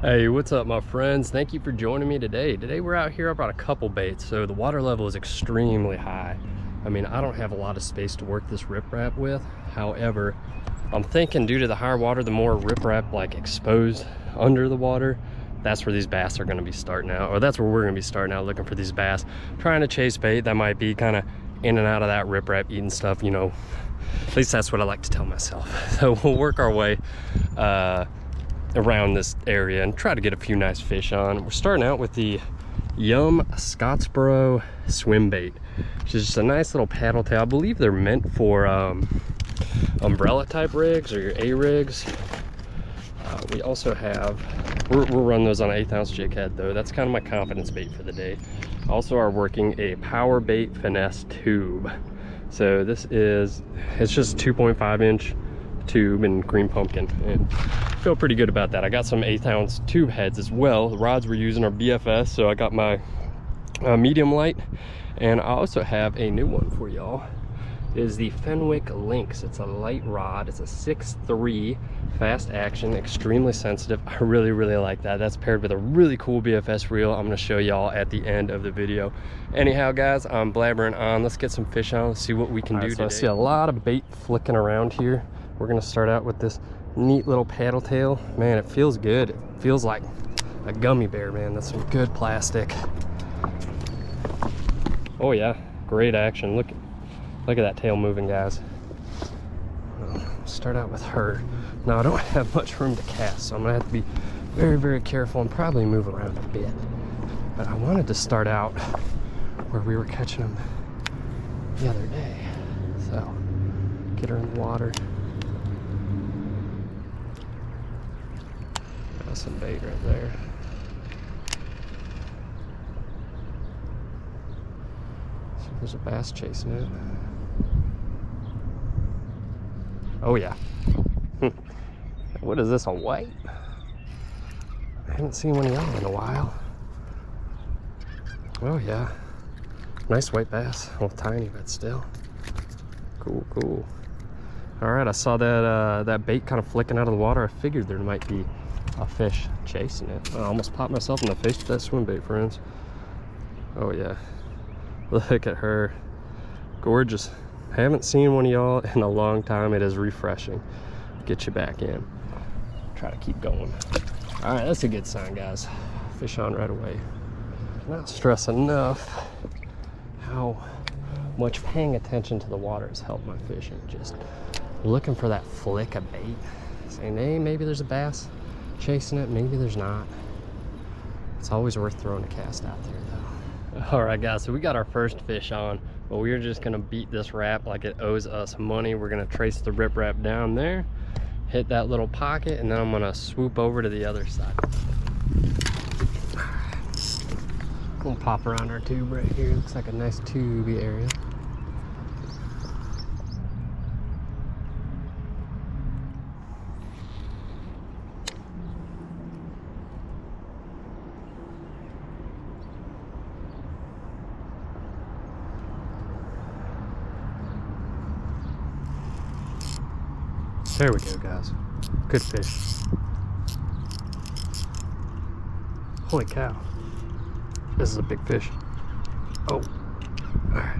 Hey, what's up my friends? Thank you for joining me today. Today we're out here. I brought a couple baits, so the water level is extremely high. I mean, I don't have a lot of space to work this riprap with. However, I'm thinking due to the higher water, the more riprap like exposed under the water, that's where these bass are going to be starting out, or that's where we're going to be starting out, looking for these bass, trying to chase bait that might be kind of in and out of that riprap, eating stuff, you know. At least that's what I like to tell myself. So we'll work our way around this area and try to get a few nice fish on. We're starting out with the Yum Scottsboro swim bait, which is just a nice little paddle tail. I believe they're meant for umbrella type rigs or your A rigs. We also have, we'll run those on an 1/8 ounce jig head though. That's kind of my confidence bait for the day. Also are working a power bait finesse tube. So this is, it's just 2.5 inch tube and green pumpkin, and feel pretty good about that. I got some 1/8 ounce tube heads as well. The rods we're using are BFS, so I got my medium light, and I also have a new one for y'all. It is the Fenwick Links. It's a light rod. It's a 6'3", fast action, extremely sensitive. I really like that. That's paired with a really cool BFS reel I'm going to show y'all at the end of the video. Anyhow guys, I'm blabbering on. Let's get some fish on. Let's see what we can do today. I see a lot of bait flicking around here. We're gonna start out with this neat little paddle tail. Man, it feels good. It feels like a gummy bear, man. That's some good plastic. Oh yeah, great action. Look at that tail moving, guys. Start out with her. Now I don't have much room to cast, so I'm gonna have to be very careful and probably move around a bit. But I wanted to start out where we were catching them the other day. So get her in the water. Some bait right there. So there's a bass chasing it. Oh yeah. What is this, a white? I haven't seen one of y'all in a while. Oh yeah. Nice white bass. Well, tiny, but still. Cool. All right, I saw that that bait kind of flicking out of the water. I figured there might be a fish chasing it. I almost popped myself in the face with that swim bait, friends. Oh yeah, look at her, gorgeous. Haven't seen one of y'all in a long time. It is refreshing. Get you back in. Try to keep going. All right, that's a good sign, guys. Fish on right away. Not stress enough how much paying attention to the water has helped my fishing. Just looking for that flick of bait, saying, hey, maybe there's a bass chasing it, maybe there's not. It's always worth throwing a cast out there though. All right guys, so we got our first fish on, but we're just gonna beat this wrap like it owes us money. We're gonna trace the riprap down there, hit that little pocket, and then I'm gonna swoop over to the other side. We'll pop around our tube right here. Looks like a nice tubey area. There we go, guys. Good fish. Holy cow. This is a big fish. Oh, all right.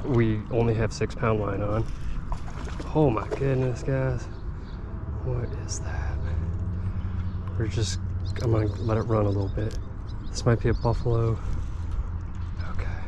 We only have 6 pound line on. Oh my goodness, guys. What is that? I'm gonna let it run a little bit. This might be a buffalo. Okay.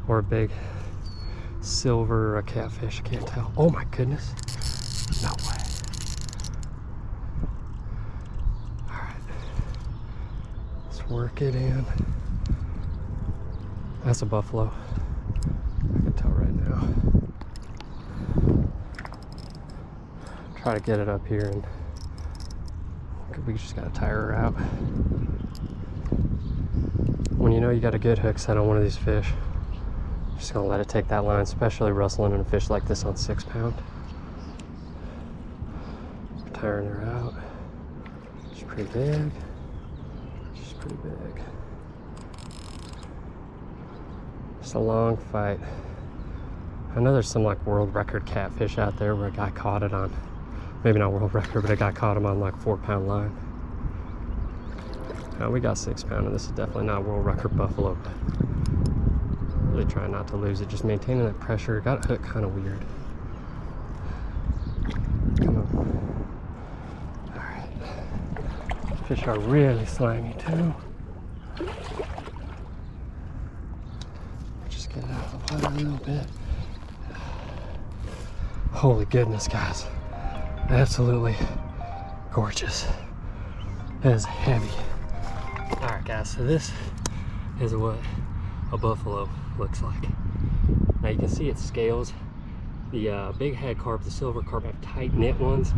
Or a big silver or a catfish, I can't tell. Oh my goodness. No way. All right. Let's work it in. That's a buffalo. I can tell right now. Try to get it up here, and we just gotta tire her out. When you know you got a good hook set on one of these fish, just gonna let it take that line, especially rustling in a fish like this on 6 pound. We're tiring her out. She's pretty big. She's pretty big. Just a long fight. I know there's some like world record catfish out there where a guy caught it on maybe not world record, but a guy caught him on like 4-pound line. Now we got 6-pound, and this is definitely not world record buffalo, but really trying not to lose it, just maintaining that pressure. Got it hooked kind of weird. Come on. All right. Fish are really slimy too. Just get it out of the water a little bit. Holy goodness, guys. Absolutely gorgeous. That is heavy. All right, guys, so this is what a buffalo looks like. Now you can see its scales. The big head carp, the silver carp, have tight knit ones.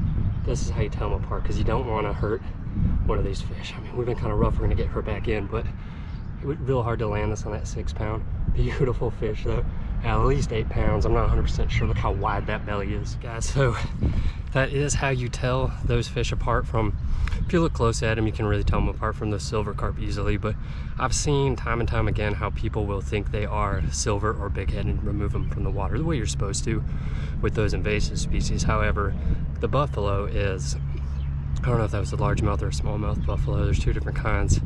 This is how you tell them apart, because you don't want to hurt one of these fish. I mean, we've been kind of rough, we're going to get her back in, but it was real hard to land this on that 6-pound. Beautiful fish though, at least 8 pounds. I'm not 100% sure. Look how wide that belly is, guys. So that is how you tell those fish apart from, if you look close at them, you can really tell them apart from the silver carp easily. But I've seen time and time again how people will think they are silver or bighead and remove them from the water the way you're supposed to with those invasive species. However, the buffalo is, I don't know if that was a largemouth or a smallmouth buffalo. There's 2 different kinds.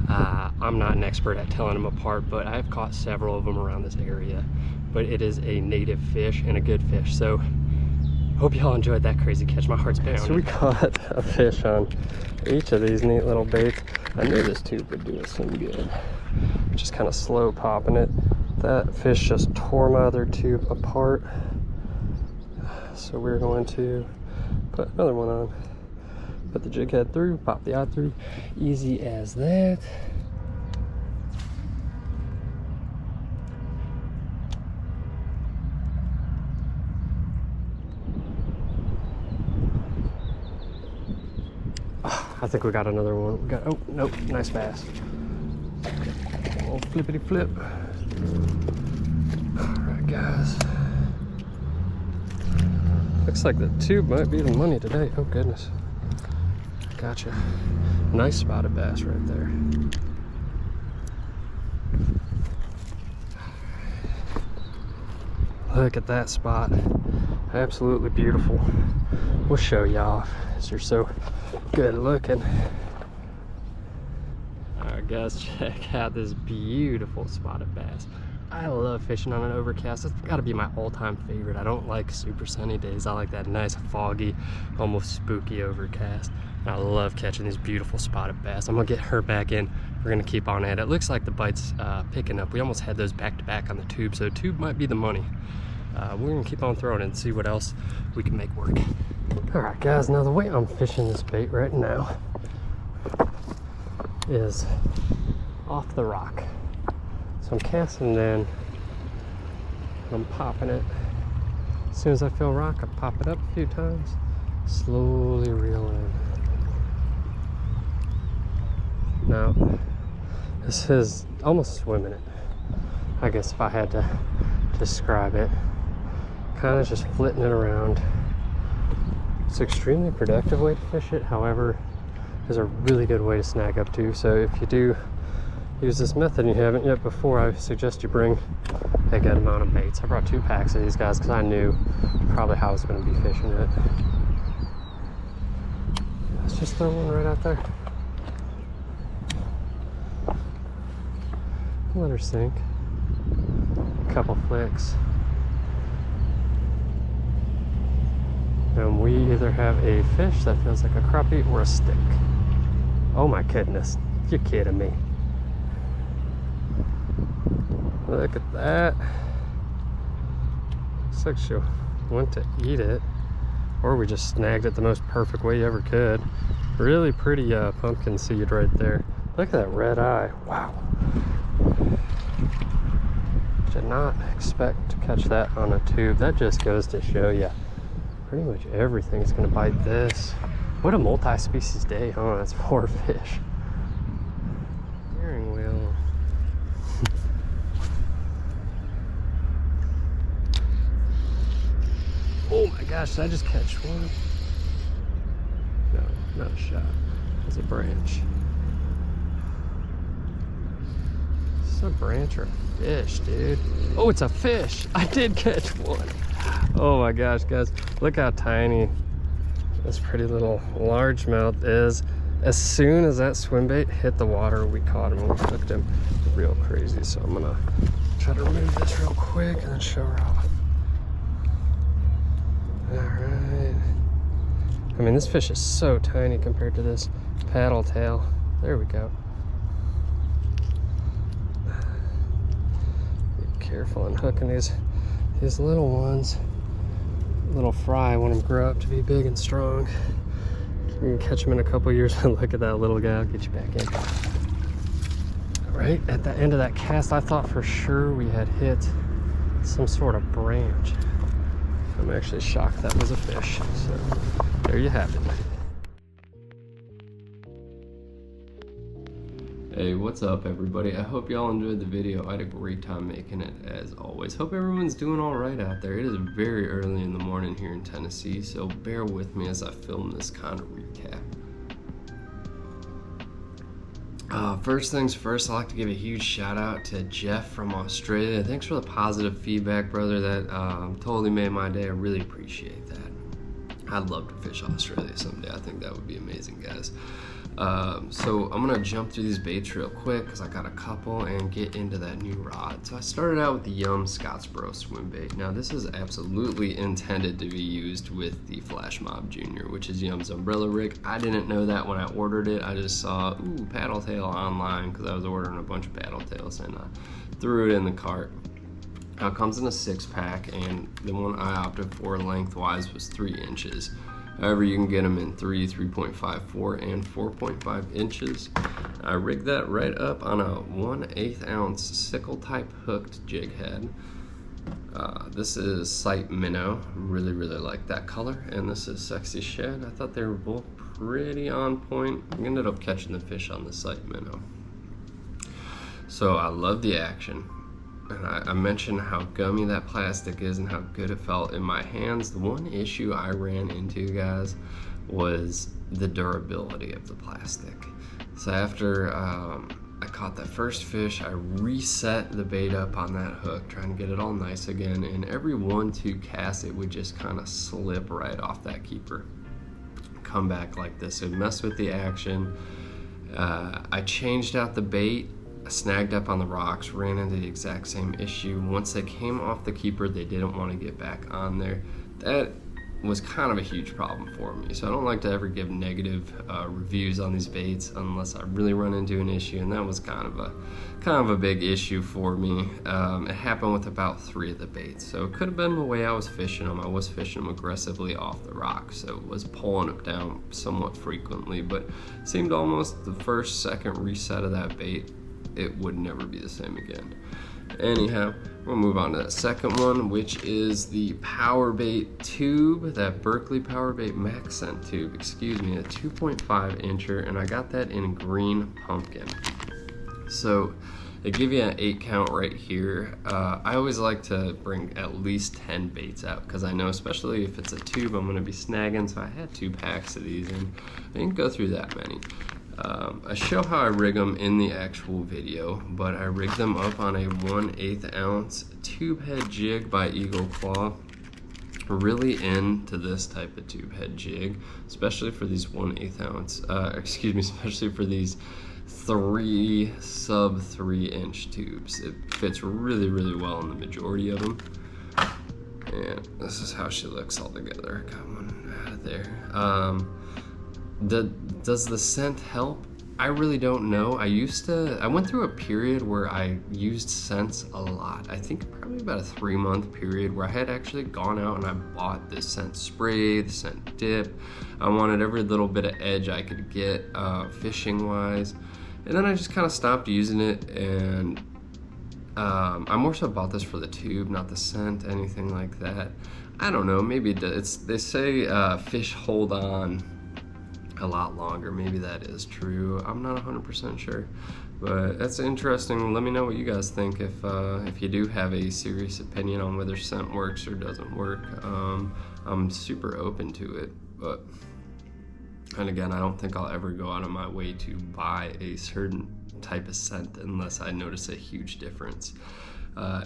I'm not an expert at telling them apart, but I've caught several of them around this area. But it is a native fish and a good fish. So hope y'all enjoyed that crazy catch. My heart's pounding. So we caught a fish on each of these neat little baits. I knew this tube would do us some good. Just kind of slow popping it. That fish just tore my other tube apart. So we're going to put another one on. Put the jig head through, pop the eye through. Easy as that. I think we got another one. We got, oh, nope, nice bass. Oh, flippity flip. All right, guys. Looks like the tube might be the money today. Oh, goodness. Gotcha. Nice spotted bass right there. Look at that spot. Absolutely beautiful. We'll show y'all as you're so good looking. Alright guys, check out this beautiful spotted bass. I love fishing on an overcast. It's got to be my all-time favorite. I don't like super sunny days. I like that nice foggy, almost spooky overcast. I love catching these beautiful spotted bass. I'm gonna get her back in. We're gonna keep on at it. It looks like the bite's picking up. We almost had those back to back on the tube, so tube might be the money. We're gonna keep on throwing it and see what else we can make work. All right, guys, now the way I'm fishing this bait right now is off the rock. So I'm casting in, I'm popping it. As soon as I feel rock, I pop it up a few times, slowly reel in. Now, this is almost swimming it, I guess if I had to describe it. Kind of just flitting it around. It's an extremely productive way to fish it. However, there's a really good way to snag up to. So if you do use this method and you haven't yet before, I suggest you bring a good amount of baits. I brought 2 packs of these guys because I knew probably how I was going to be fishing it. Let's just throw one right out there. Let her sink. A couple flicks. And we either have a fish that feels like a crappie or a stick. Oh my goodness, you're kidding me. Look at that. Looks like she went to eat it. Or we just snagged it the most perfect way you ever could. Really pretty pumpkin seed right there. Look at that red eye, wow. Did not expect to catch that on a tube. That just goes to show you pretty much everything's gonna bite this. What a multi-species day, huh? That's 4 fish. Steering wheel. Oh my gosh, did I just catch one? No, not a shot. It's a branch. It's a branch or a fish, dude. Oh, it's a fish. I did catch one. Oh my gosh, guys. Look how tiny this pretty little largemouth is. As soon as that swim bait hit the water, we caught him and we hooked him real crazy. So I'm gonna try to remove this real quick and then show her off. All right. I mean, this fish is so tiny compared to this paddle tail. There we go. Be careful in hooking these little ones. Little fry, I want them to grow up to be big and strong. You can catch them in a couple years, but look at that little guy. I'll get you back in. Right at the end of that cast, I thought for sure we had hit some sort of branch. I'm actually shocked that was a fish. So there you have it. Hey, what's up everybody? I hope y'all enjoyed the video. I had a great time making it as always. Hope everyone's doing all right out there. It is very early in the morning here in Tennessee, so bear with me as I film this kind of recap. First things first, I'd like to give a huge shout out to Jeff from Australia. Thanks for the positive feedback, brother. That totally made my day. I really appreciate that. I'd love to fish Australia someday. I think that would be amazing, guys. So I'm gonna jump through these baits real quick because I got a couple and get into that new rod. So I started out with the Yum Scottsboro swim bait. Now this is absolutely intended to be used with the Flash Mob Junior, which is Yum's umbrella rig. I didn't know that when I ordered it. I just saw, ooh, paddle tail online because I was ordering a bunch of paddle tails and I threw it in the cart. Now it comes in a 6-pack and the one I opted for lengthwise was 3 inches. However, you can get them in 3, 3.54, and 4.5 inches. I rigged that right up on a 1/8 ounce sickle type hooked jig head. This is Sight Minnow. Really like that color. And this is Sexy Shed. I thought they were both pretty on point. I ended up catching the fish on the Sight Minnow. So I love the action. And I mentioned how gummy that plastic is and how good it felt in my hands. The one issue I ran into, guys, was the durability of the plastic. So after I caught that first fish, I reset the bait up on that hook, trying to get it all nice again, and every 1-2 casts it would just kind of slip right off that keeper, come back like this. It messed with the action. I changed out the bait. I snagged up on the rocks, ran into the exact same issue. Once they came off the keeper, they didn't want to get back on there. That was kind of a huge problem for me. So I don't like to ever give negative reviews on these baits unless I really run into an issue, and that was kind of a big issue for me. It happened with about 3 of the baits. So it could have been the way I was fishing them. I was fishing them aggressively off the rock, so it was pulling them down somewhat frequently, but it seemed almost the first, second reset of that bait, it would never be the same again. Anyhow, we'll move on to that second one, which is the Power Bait tube, that Berkeley Power Bait Max Scent tube, excuse me, a 2.5 incher, and I got that in green pumpkin. So they give you an 8 count right here. I always like to bring at least 10 baits out because I know, especially if it's a tube, I'm going to be snagging. So I had 2 packs of these and I didn't go through that many. I show how I rig them in the actual video, but I rigged them up on a 1/8 ounce tube head jig by Eagle Claw. Really into this type of tube head jig, especially for these 1/8 ounce, especially for these 3 sub 3 inch tubes. It fits really well in the majority of them. And this is how she looks all together. Got one out of there. Does the scent help? I really don't know. I went through a period where I used scents a lot. I think probably about a 3-month period where I had actually gone out and I bought the scent spray, the scent dip. I wanted every little bit of edge I could get fishing wise. And then I just kind of stopped using it, and I more so bought this for the tube, not the scent, anything like that. I don't know, maybe they say fish hold on a lot longer. Maybe that is true. I'm not 100% sure, but that's interesting. Let me know what you guys think if you do have a serious opinion on whether scent works or doesn't work. I'm super open to it, but and again, I don't think I'll ever go out of my way to buy a certain type of scent unless I notice a huge difference.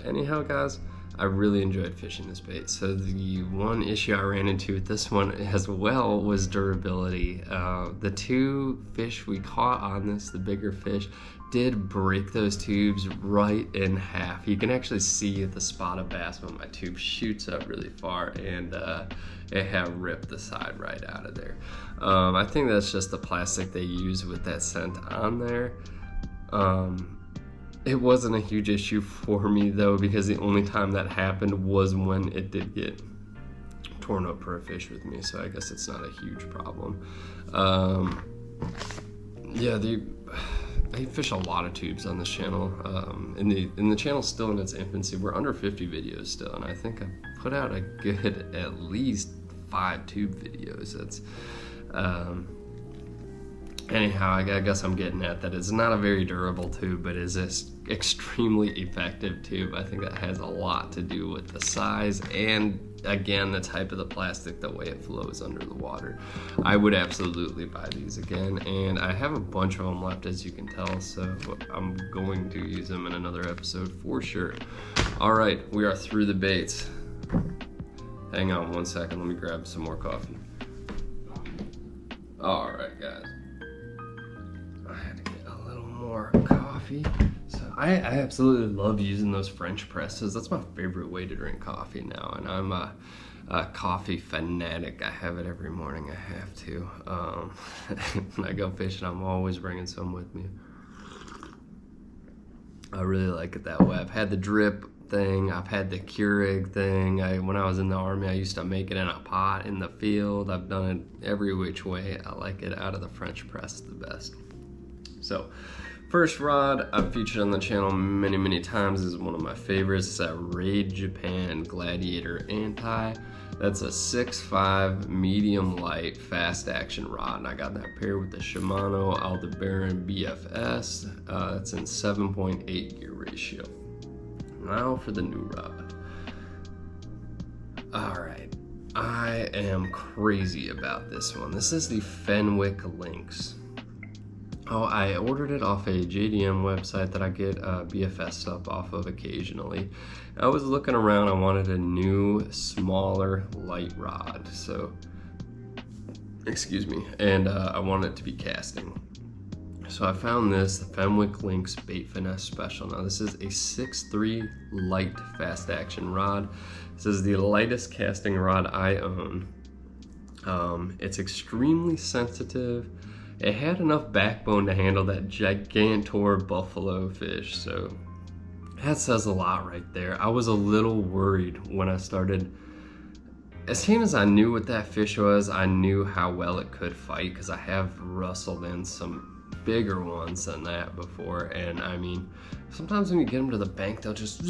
Anyhow, guys, I really enjoyed fishing this bait. So the one issue I ran into with this one as well was durability. The two fish we caught on this, the bigger fish, did break those tubes right in half. You can actually see the spotted bass when my tube shoots up really far, and it had ripped the side right out of there. I think that's just the plastic they use with that scent on there. It wasn't a huge issue for me though, because the only time that happened was when it did get torn up for a fish with me, so I guess it's not a huge problem. Yeah, I fish a lot of tubes on this channel, and the channel's still in its infancy. We're under 50 videos still, and I think I put out a good at least 5 tube videos. That's anyhow, I guess I'm getting at that it's not a very durable tube, but is this extremely effective tube. I think that has a lot to do with the size and, again, the type of the plastic, the way it flows under the water. I would absolutely buy these again, and I have a bunch of them left, as you can tell, so I'm going to use them in another episode for sure. All right, we are through the baits. Hang on one second, let me grab some more coffee. All right, guys. I had to get a little more coffee. So I absolutely love using those French presses. That's my favorite way to drink coffee now, and I'm a coffee fanatic. I have it every morning. I have to. When I go fishing, I'm always bringing some with me. I really like it that way. I've had the drip thing. I've had the Keurig thing. When I was in the Army, I used to make it in a pot in the field. I've done it every which way. I like it out of the French press the best. So, first rod I've featured on the channel many times is one of my favorites. It's that Raid Japan Gladiator Anti. That's a 6.5 medium light fast action rod, and I got that paired with the Shimano Aldebaran BFS. That's in 7.8 gear ratio. Now for the new rod. All right, I am crazy about this one. This is the Fenwick Links. Oh, I ordered it off a JDM website that I get BFS stuff off of occasionally. I was looking around, I wanted a new, smaller, light rod, so, excuse me, and I wanted it to be casting. So I found this, the Fenwick Links Bait Finesse Special. Now this is a 6.3 light fast action rod. This is the lightest casting rod I own. It's extremely sensitive. It had enough backbone to handle that gigantor buffalo fish, so that says a lot right there. I was a little worried when I started. As soon as I knew what that fish was, I knew how well it could fight, because I have rustled in some bigger ones than that before, and I mean, sometimes when you get them to the bank, they'll just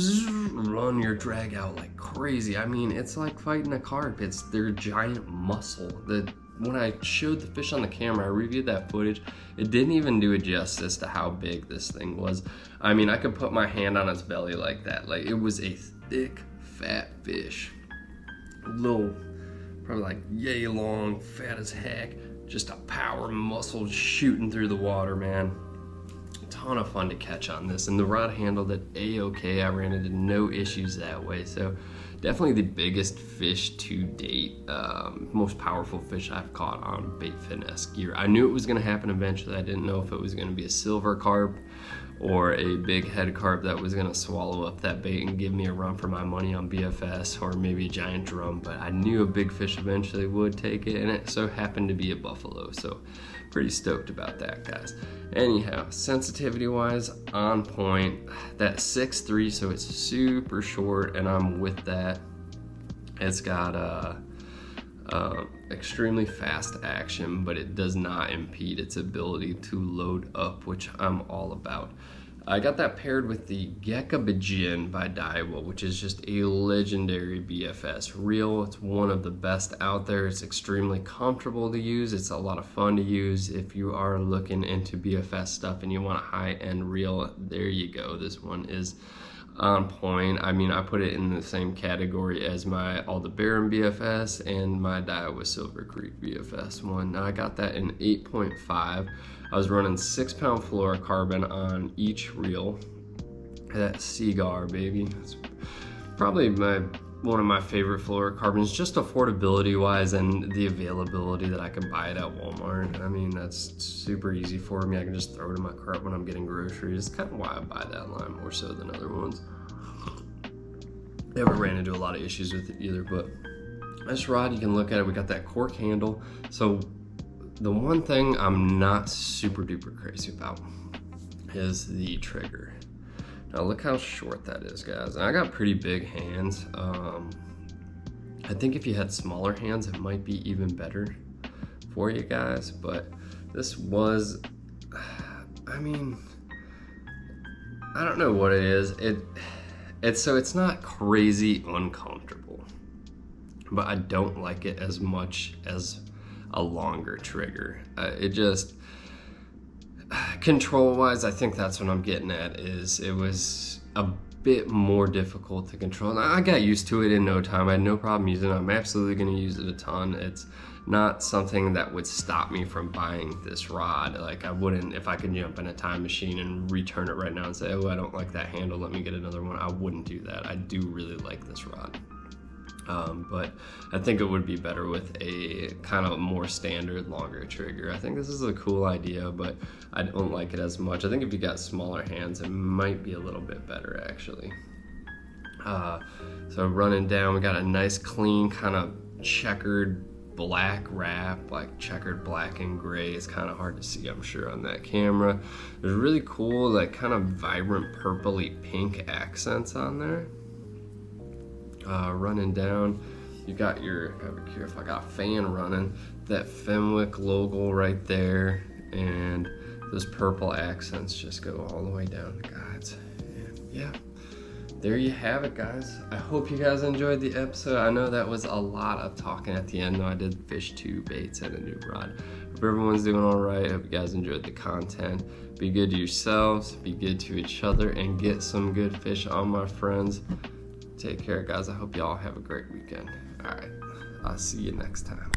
run your drag out like crazy. I mean, it's like fighting a carp. It's their giant muscle. When I showed the fish on the camera, I reviewed that footage, it didn't even do it justice to how big this thing was. I mean, I could put my hand on its belly like that. Like, it was a thick, fat fish. Little, probably like yay long, fat as heck. Just a power muscle shooting through the water, man. A ton of fun to catch on this, and the rod handled it a-okay. I ran into no issues that way, so definitely the biggest fish to date, most powerful fish I've caught on Bait Finesse gear. I knew it was gonna happen eventually. I didn't know if it was gonna be a silver carp or a big head carp that was gonna swallow up that bait and give me a run for my money on BFS, or maybe a giant drum, but I knew a big fish eventually would take it, and it so happened to be a buffalo, so pretty stoked about that, guys. Anyhow, sensitivity wise, on point. That 6.3, so it's super short, and I'm with that. It's got extremely fast action, but it does not impede its ability to load up, which I'm all about. I got that paired with the Gekkabijin by Daiwa, which is just a legendary BFS reel. It's one of the best out there. It's extremely comfortable to use. It's a lot of fun to use. If you are looking into BFS stuff and you want a high-end reel, there you go. This one is on point. I mean, I put it in the same category as my Aldebaran BFS and my Daiwa Silver Creek BFS one. Now, I got that in 8.5. I was running 6-pound fluorocarbon on each reel. That Seaguar, baby. It's probably one of my favorite fluorocarbons, just affordability wise and the availability that I can buy it at Walmart. I mean, that's super easy for me. I can just throw it in my cart when I'm getting groceries. It's kind of why I buy that line more so than other ones. Never ran into a lot of issues with it either, but this rod, you can look at it, we got that cork handle. So the one thing I'm not super duper crazy about is the trigger. Now look how short that is, guys. And I got pretty big hands. I think if you had smaller hands, it might be even better for you guys, but this was, I mean, I don't know what it is. It's not crazy uncomfortable, but I don't like it as much as a longer trigger. It just, control wise, I think that's what I'm getting at, is it was a bit more difficult to control. And I got used to it in no time. I had no problem using it. I'm absolutely going to use it a ton. It's not something that would stop me from buying this rod. Like, I wouldn't, if I could jump in a time machine and return it right now and say, oh, I don't like that handle, let me get another one. I wouldn't do that. I do really like this rod. But I think it would be better with a kind of more standard, longer trigger. I think this is a cool idea, but I don't like it as much. I think if you got smaller hands, it might be a little bit better, actually. So running down, we got a nice, clean, kind of checkered black wrap, like checkered black and gray. It's kind of hard to see, I'm sure, on that camera. There's really cool, like kind of vibrant purpley pink accents on there. Running down, you got your, gotta be careful, I got a fan running, that Fenwick logo right there, and those purple accents just go all the way down the guides. And yeah, there you have it, guys. I hope you guys enjoyed the episode. I know that was a lot of talking at the end, though. I did fish 2 baits and a new rod. Hope everyone's doing all right. Hope you guys enjoyed the content. Be good to yourselves, be good to each other, and get some good fish on, my friends. Take care, guys. I hope y'all have a great weekend. All right, I'll see you next time.